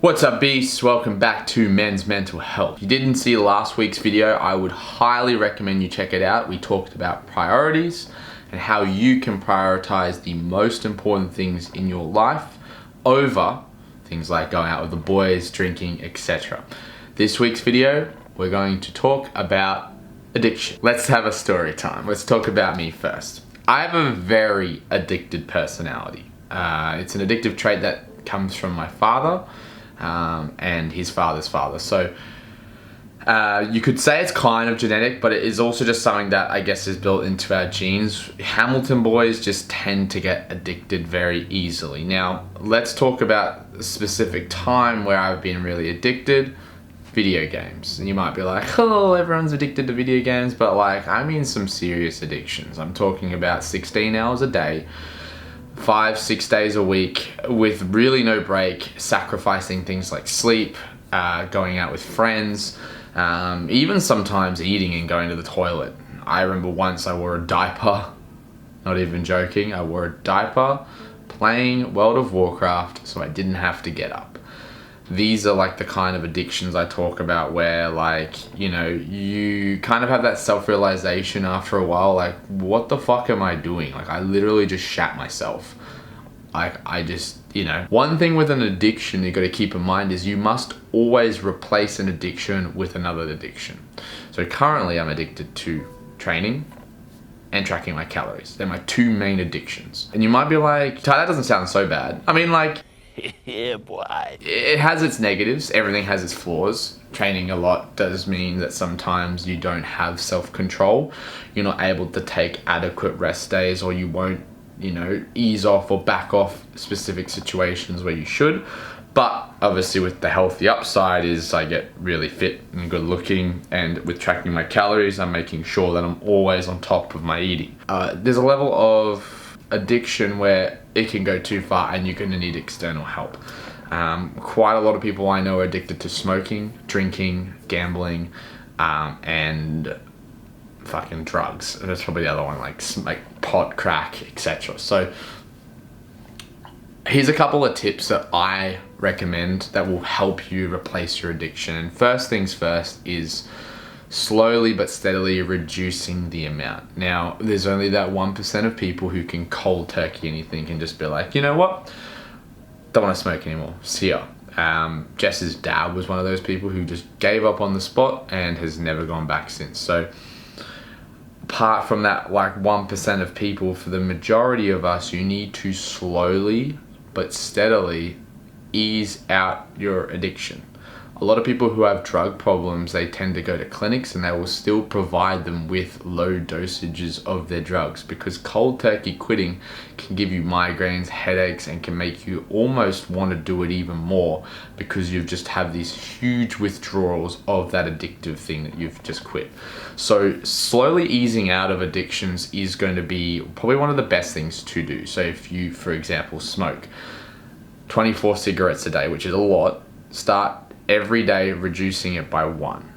What's up, beasts? Welcome back to Men's Mental Health. If you didn't see last week's video, I would highly recommend you check it out. We talked about priorities and how you can prioritize the most important things in your life over things like going out with the boys, drinking, etc. This week's video, we're going to talk about addiction. Let's have a story time. Let's talk about me first. I have a very addicted personality. It's an addictive trait that comes from my father. And his father's father. So you could say it's kind of genetic, but it is also just something that I guess is built into our genes. Hamilton boys just tend to get addicted very easily. Now, let's talk about a specific time where I've been really addicted. Video games. And you might be like, oh, everyone's addicted to video games, but like, I mean some serious addictions. I'm talking about 16 hours a day, 5-6 days a week with really no break, sacrificing things like sleep, going out with friends, even sometimes eating and going to the toilet. I remember once I wore a diaper, not even joking, I wore a diaper playing World of Warcraft so I didn't have to get up. These are like the kind of addictions I talk about where, like, you know, you kind of have that self-realization after a while, like, what the fuck am I doing? Like, I literally just shat myself. Like, I just, you know. One thing with an addiction you got to keep in mind is you must always replace an addiction with another addiction. So currently I'm addicted to training and tracking my calories. They're my two main addictions. And you might be like, Ty, that doesn't sound so bad. I mean, like, yeah, boy. It has its negatives. Everything has its flaws. Training a lot does mean that sometimes you don't have self-control. You're not able to take adequate rest days, or you won't, you know, ease off or back off specific situations where you should. But obviously with the healthy upside is I get really fit and good looking, and with tracking my calories, I'm making sure that I'm always on top of my eating. There's a level of addiction where it can go too far and you're going to need external help. Quite a lot of people I know are addicted to smoking, drinking, gambling, and fucking drugs. And that's probably the other one, like pot, crack, etc. So here's a couple of tips that I recommend that will help you replace your addiction. And first things first is slowly but steadily reducing the amount. Now, there's only that 1% of people who can cold turkey anything and just be like, you know what? Don't want to smoke anymore. See ya. Jess's dad was one of those people who just gave up on the spot and has never gone back since. So apart from that, like 1% of people, for the majority of us, you need to slowly but steadily ease out your addiction. A lot of people who have drug problems, they tend to go to clinics and they will still provide them with low dosages of their drugs, because cold turkey quitting can give you migraines, headaches, and can make you almost want to do it even more because you've just have these huge withdrawals of that addictive thing that you've just quit. So slowly easing out of addictions is going to be probably one of the best things to do. So if you, for example, smoke 24 cigarettes a day, which is a lot, start every day reducing it by 1.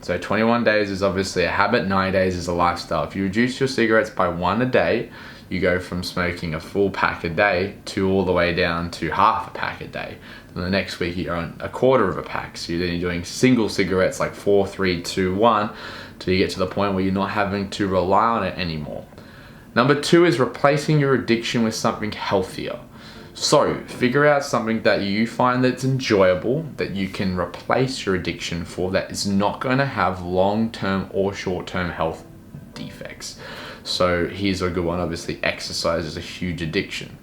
So 21 days is obviously a habit, 9 days is a lifestyle. If you reduce your cigarettes by 1 a day, you go from smoking a full pack a day to all the way down to half a pack a day. And the next week you're on a quarter of a pack. So then you're doing single cigarettes like 4, 3, 2, 1 till you get to the point where you're not having to rely on it anymore. Number 2 is replacing your addiction with something healthier. So figure out something that you find that's enjoyable, that you can replace your addiction for, that is not going to have long-term or short-term health defects. So here's a good one. Obviously, exercise is a huge addiction.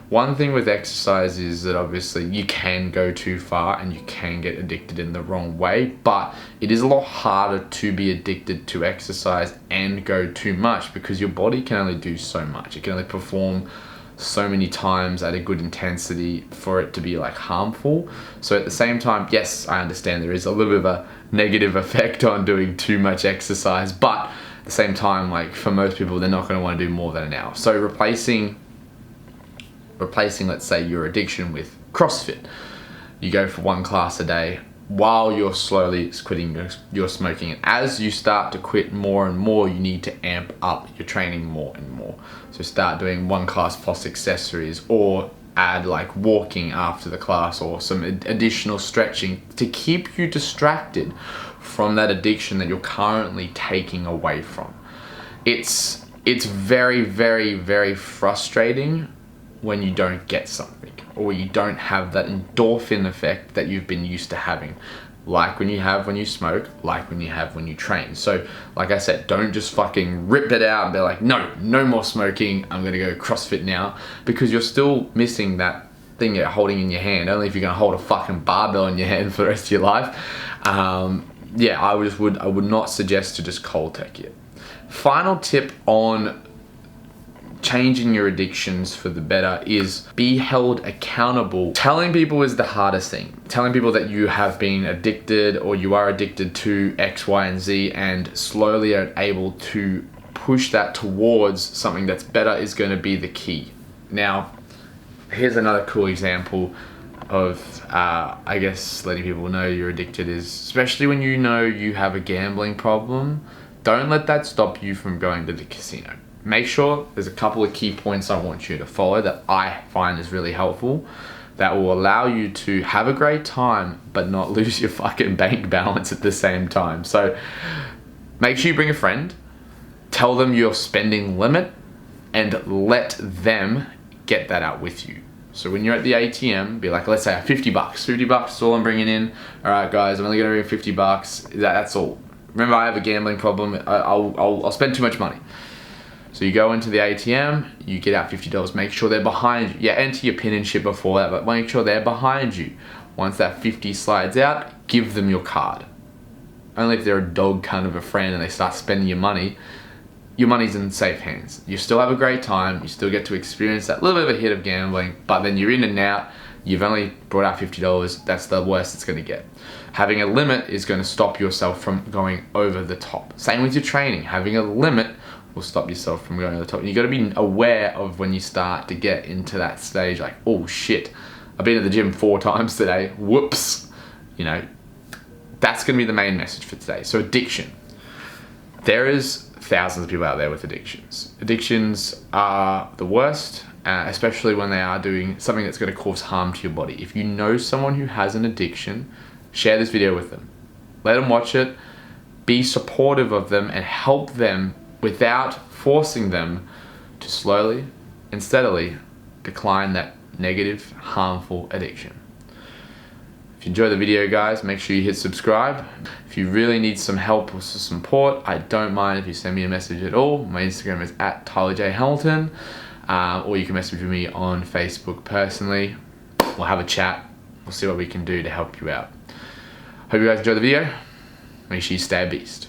One thing with exercise is that obviously you can go too far and you can get addicted in the wrong way, but it is a lot harder to be addicted to exercise and go too much, because your body can only do so much. It can only perform so many times at a good intensity for it to be like harmful. So at the same time, yes, I understand there is a little bit of a negative effect on doing too much exercise, but at the same time, like for most people, they're not going to want to do more than an hour. So replacing, let's say, your addiction with CrossFit. You go for 1 class a day while you're slowly quitting your smoking. And as you start to quit more and more, you need to amp up your training more and more. So start doing 1 class plus accessories, or add like walking after the class or some additional stretching to keep you distracted from that addiction that you're currently taking away from. It's very, very, very frustrating when you don't get something, or you don't have that endorphin effect that you've been used to having, like when you smoke, like when you train. So like I said, don't just fucking rip it out and be like, no more smoking, I'm gonna go CrossFit now, because you're still missing that thing you're holding in your hand. Only if you're gonna hold a fucking barbell in your hand for the rest of your life. Yeah, I would not suggest to just cold turkey it. Final tip on changing your addictions for the better is be held accountable. Telling people is the hardest thing. Telling people that you have been addicted or you are addicted to X, Y, and Z and slowly are able to push that towards something that's better is going to be the key. Now, here's another cool example of, I guess, letting people know you're addicted is, especially when you know you have a gambling problem, don't let that stop you from going to the casino. Make sure there's a couple of key points I want you to follow that I find is really helpful, that will allow you to have a great time but not lose your fucking bank balance at the same time. So make sure you bring a friend, tell them your spending limit, and let them get that out with you. So when you're at the ATM, be like, let's say $50 is all I'm bringing in. All right, guys, I'm only gonna bring $50. That's all. Remember, I have a gambling problem. I'll spend too much money. So you go into the ATM, you get out $50, make sure they're behind you. Yeah, enter your PIN and shit before that, but make sure they're behind you. Once that 50 slides out, give them your card. Only if they're a dog kind of a friend and they start spending your money's in safe hands. You still have a great time, you still get to experience that little bit of a hit of gambling, but then you're in and out, you've only brought out $50, that's the worst it's gonna get. Having a limit is gonna stop yourself from going over the top. Same with your training, having a limit will stop yourself from going to the top. You got to be aware of when you start to get into that stage, like, oh shit, I've been to the gym 4 times today, whoops. You know, that's going to be the main message for today. So addiction. There is thousands of people out there with addictions. Addictions are the worst, especially when they are doing something that's going to cause harm to your body. If you know someone who has an addiction, share this video with them. Let them watch it, be supportive of them, and help them without forcing them to slowly and steadily decline that negative, harmful addiction. If you enjoy the video, guys, make sure you hit subscribe. If you really need some help or some support, I don't mind if you send me a message at all. My Instagram is @TylerJHamilton, or you can message me on Facebook personally. We'll have a chat. We'll see what we can do to help you out. Hope you guys enjoy the video. Make sure you stay a beast.